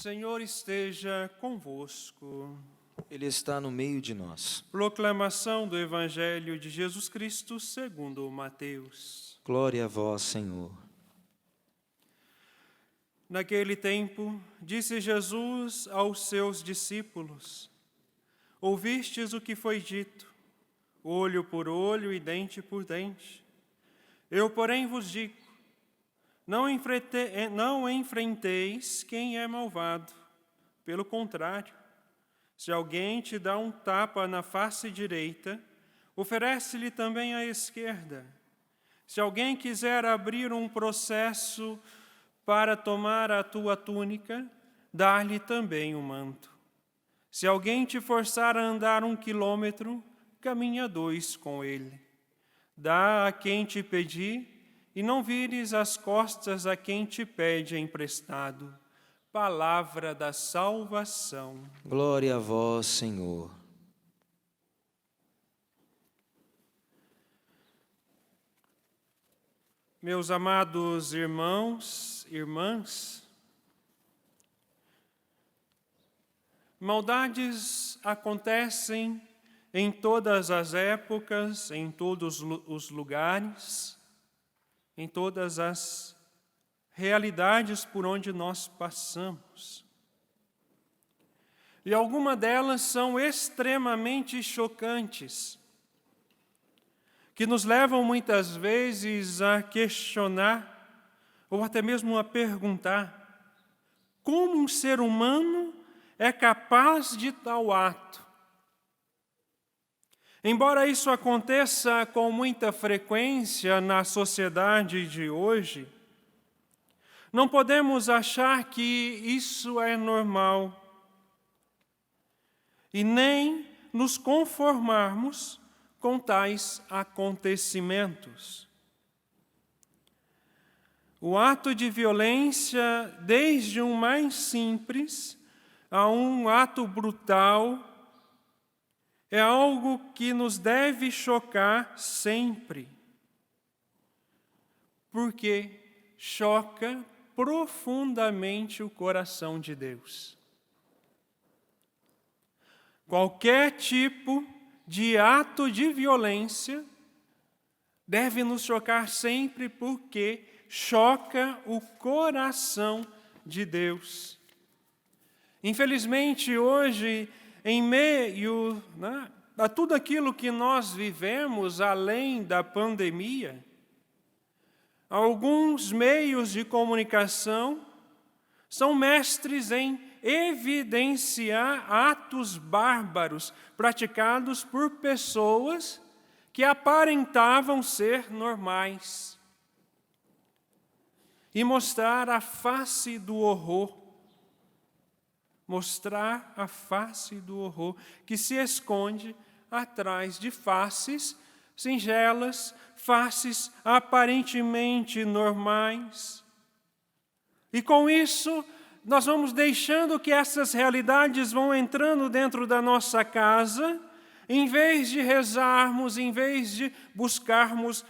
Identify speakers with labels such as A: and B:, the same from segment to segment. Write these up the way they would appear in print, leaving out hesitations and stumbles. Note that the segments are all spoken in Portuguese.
A: Senhor esteja convosco.
B: Ele está no meio de nós.
A: Proclamação do Evangelho de Jesus Cristo segundo Mateus.
B: Glória a vós, Senhor.
A: Naquele tempo, disse Jesus aos seus discípulos: Ouvistes o que foi dito, olho por olho e dente por dente. Eu, porém, vos digo, não enfrenteis quem é malvado. Pelo contrário, se alguém te dá um tapa na face direita, oferece-lhe também a esquerda. Se alguém quiser abrir um processo para tomar a tua túnica, dá-lhe também o manto. Se alguém te forçar a andar 1 quilômetro, caminha 2 com ele. Dá a quem te pedir, e não vires as costas a quem te pede emprestado. Palavra da salvação.
B: Glória a vós, Senhor.
A: Meus amados irmãos, irmãs, maldades acontecem em todas as épocas, em todos os lugares, em todas as realidades por onde nós passamos. E algumas delas são extremamente chocantes, que nos levam muitas vezes a questionar, ou até mesmo a perguntar, como um ser humano é capaz de tal ato? Embora isso aconteça com muita frequência na sociedade de hoje, não podemos achar que isso é normal e nem nos conformarmos com tais acontecimentos. O ato de violência, desde um mais simples a um ato brutal, é algo que nos deve chocar sempre, porque choca profundamente o coração de Deus. Qualquer tipo de ato de violência deve nos chocar sempre, porque choca o coração de Deus. Infelizmente, hoje, em meio a tudo aquilo que nós vivemos, além da pandemia, alguns meios de comunicação são mestres em evidenciar atos bárbaros praticados por pessoas que aparentavam ser normais e mostrar a face do horror. Mostrar a face do horror que se esconde atrás de faces singelas, faces aparentemente normais. E com isso, nós vamos deixando que essas realidades vão entrando dentro da nossa casa, em vez de rezarmos, em vez de buscarmos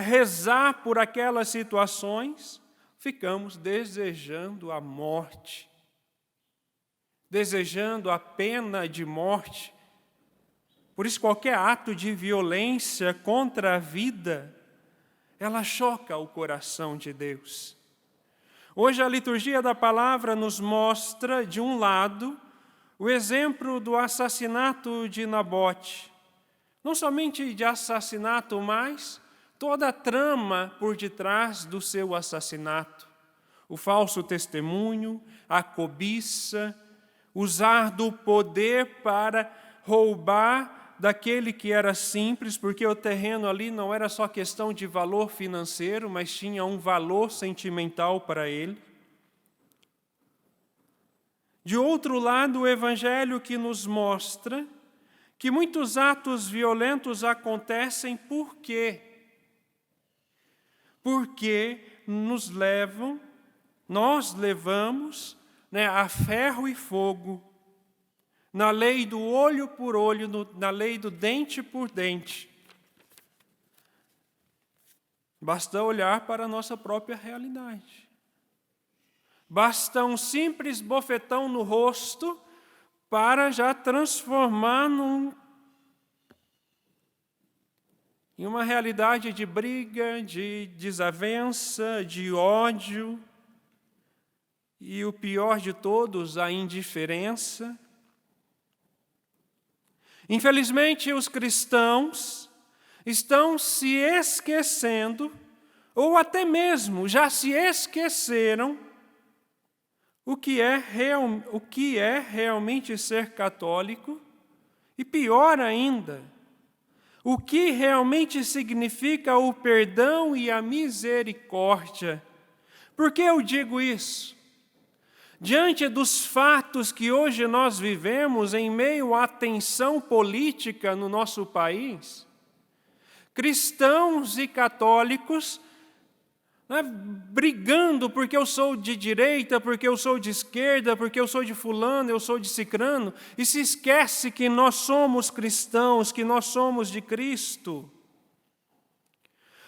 A: rezar por aquelas situações, ficamos desejando a morte, desejando a pena de morte. Por isso, qualquer ato de violência contra a vida, ela choca o coração de Deus. Hoje, a liturgia da palavra nos mostra, de um lado, o exemplo do assassinato de Nabote. Não somente de assassinato, mas toda a trama por detrás do seu assassinato. O falso testemunho, a cobiça, usar do poder para roubar daquele que era simples, porque o terreno ali não era só questão de valor financeiro, mas tinha um valor sentimental para ele. De outro lado, o Evangelho que nos mostra que muitos atos violentos acontecem por quê? Porque nós levamos a ferro e fogo, na lei do olho por olho, na lei do dente por dente. Basta olhar para a nossa própria realidade. Basta um simples bofetão no rosto para já transformar em uma realidade de briga, de desavença, de ódio e, o pior de todos, a indiferença. Infelizmente, os cristãos estão se esquecendo, ou até mesmo já se esqueceram, o que é realmente ser católico, e pior ainda, o que realmente significa o perdão e a misericórdia. Por que eu digo isso? Diante dos fatos que hoje nós vivemos em meio à tensão política no nosso país, cristãos e católicos brigando porque eu sou de direita, porque eu sou de esquerda, porque eu sou de fulano, eu sou de cicrano, e se esquece que nós somos cristãos, que nós somos de Cristo.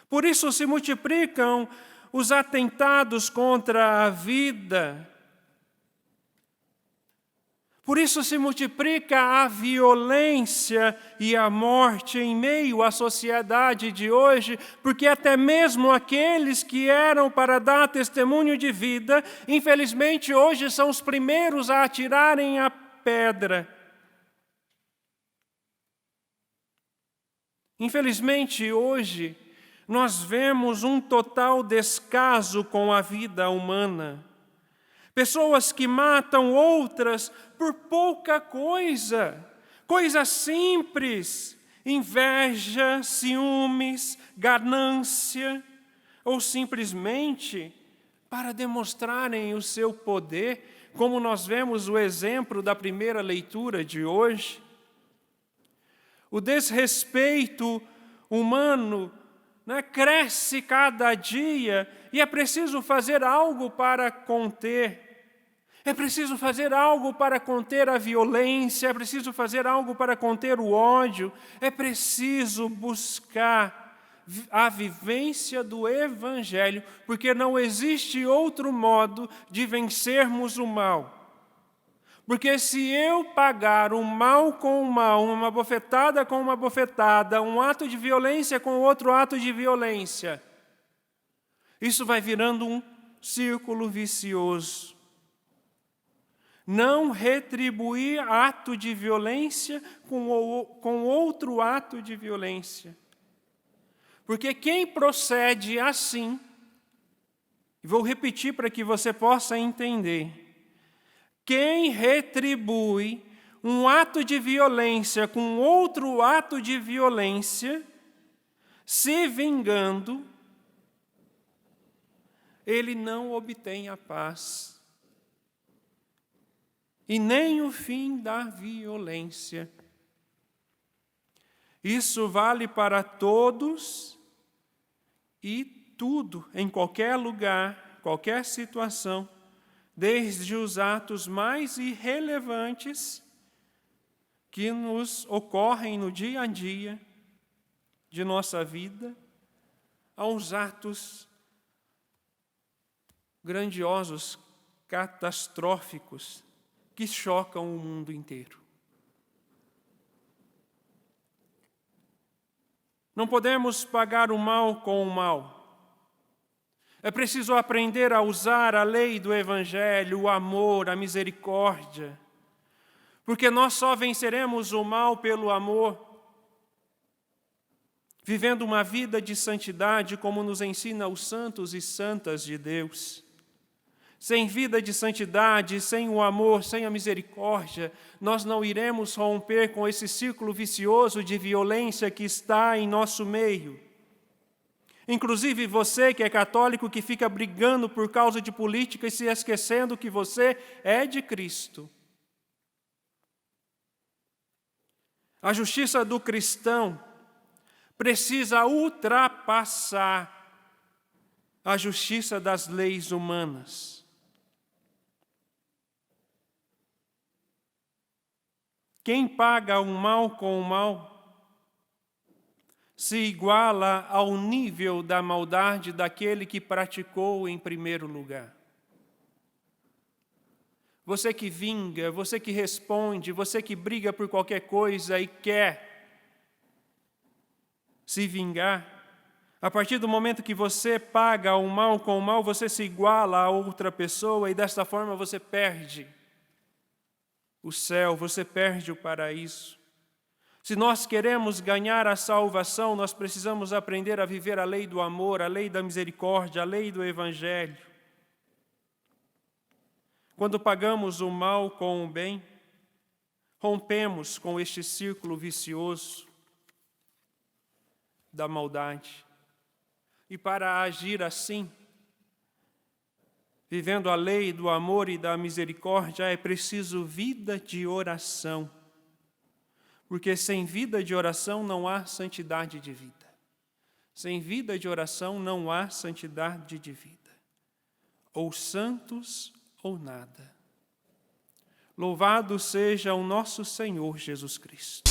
A: Por isso se multiplicam os atentados contra a vida. Por isso se multiplica a violência e a morte em meio à sociedade de hoje, porque até mesmo aqueles que eram para dar testemunho de vida, infelizmente hoje são os primeiros a atirarem a pedra. Infelizmente hoje nós vemos um total descaso com a vida humana. Pessoas que matam outras por pouca coisa, coisas simples, inveja, ciúmes, ganância, ou simplesmente para demonstrarem o seu poder, como nós vemos o exemplo da primeira leitura de hoje. O desrespeito humano cresce cada dia e é preciso fazer algo para conter. É preciso fazer algo para conter a violência, é preciso fazer algo para conter o ódio, é preciso buscar a vivência do Evangelho, porque não existe outro modo de vencermos o mal. Porque se eu pagar o mal com o mal, uma bofetada com uma bofetada, um ato de violência com outro ato de violência, isso vai virando um círculo vicioso. Não retribuir ato de violência com outro ato de violência. Porque quem procede assim, vou repetir para que você possa entender, quem retribui um ato de violência com outro ato de violência, se vingando, ele não obtém a paz. E nem o fim da violência. Isso vale para todos e tudo, em qualquer lugar, qualquer situação, desde os atos mais irrelevantes que nos ocorrem no dia a dia de nossa vida, aos atos grandiosos, catastróficos, que chocam o mundo inteiro. Não podemos pagar o mal com o mal. É preciso aprender a usar a lei do Evangelho, o amor, a misericórdia, porque nós só venceremos o mal pelo amor, vivendo uma vida de santidade como nos ensina os santos e santas de Deus. Sem vida de santidade, sem o amor, sem a misericórdia, nós não iremos romper com esse círculo vicioso de violência que está em nosso meio. Inclusive você que é católico, que fica brigando por causa de política e se esquecendo que você é de Cristo. A justiça do cristão precisa ultrapassar a justiça das leis humanas. Quem paga o mal com o mal se iguala ao nível da maldade daquele que praticou em primeiro lugar. você que vinga, você que responde, você que briga por qualquer coisa e quer se vingar, a partir do momento que você paga o mal com o mal, você se iguala a outra pessoa e desta forma você perde o céu, você perde o paraíso. Se nós queremos ganhar a salvação, nós precisamos aprender a viver a lei do amor, a lei da misericórdia, a lei do Evangelho. Quando pagamos o mal com o bem, rompemos com este círculo vicioso da maldade. E para agir assim, vivendo a lei do amor e da misericórdia, é preciso vida de oração. Porque sem vida de oração não há santidade de vida. Sem vida de oração não há santidade de vida. Ou santos ou nada. Louvado seja o nosso Senhor Jesus Cristo.